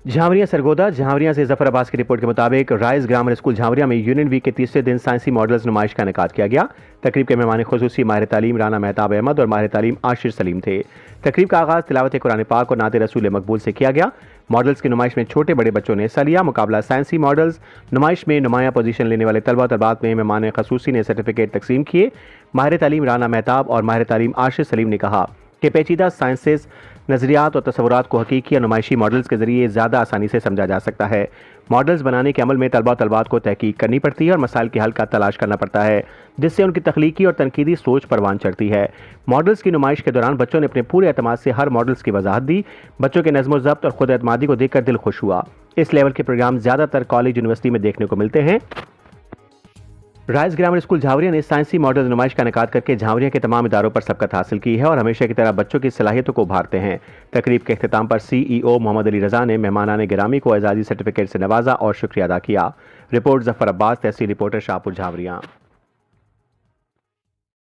झावरिया सरगोदा झावरिया से जफर अब्बास की रिपोर्ट के मुताबिक राइस ग्रामर स्कूल झावरिया में यूनियन वीक के तीसरे दिन साइंसी मॉडल्स नुमाइश का इनेकाद किया गया। तकरीब के मेहमान खुसूसी माहिर तालीम राना मेहताब अहमद और माहिर तालीम आशिर सलीम थे। तकरीब का आगाज तिलावत कुरान पाक और नात रसूल मकबूल से किया गया। मॉडल्स की नुमाइश में छोटे बड़े बच्चों ने हिस्सा लिया। मुकाबला साइंसी मॉडल्स नुमाइश में नुमाया पोजीशन लेने वाले तलबा तलबात में मेहमान खसूसी ने सर्टिफिकेट तकसीम किए। माहिर तालीम राना मेहताब और माहिर तालीम आशिर सलीम ने कहा कि पेचीदा साइंसेस नज़रियात और तस्वुरात को हकीकी या नुमाइशी मॉडल्स के जरिए ज़्यादा आसानी से समझा जा सकता है। मॉडल्स बनाने के अमल में तलबा तलबात को तहकीक करनी पड़ती है और मसाइल के हल का तलाश करना पड़ता है, जिससे उनकी तख्लीकी और तनकीदी सोच परवान चढ़ती है। मॉडल्स की नुमाइश के दौरान बच्चों ने अपने पूरे एतमाद से हर मॉडल्स की वजाहत दी। बच्चों के नज़्म ज़ब्त और खुद एतमादी को देखकर दिल खुश हुआ। इस लेवल के प्रोग्राम ज़्यादातर कॉलेज यूनिवर्सिटी में देखने को मिलते हैं। राइस ग्रामर स्कूल झावरिया ने साइंसी मॉडल नुमाइश का इनेकाद करके झावरिया के तमाम इदारों पर सबकत हासिल की है और हमेशा की तरह बच्चों की सलाहियतों को उभारते हैं। तकरीब के अख्तिताम पर CEO मोहम्मद अली रजा ने मेहमानाने गिरामी को एजाजी सर्टिफिकेट से नवाजा और शुक्रिया अदा किया। रिपोर्ट जफर अब्बास, तहसील रिपोर्टर शाहपुर झावरिया।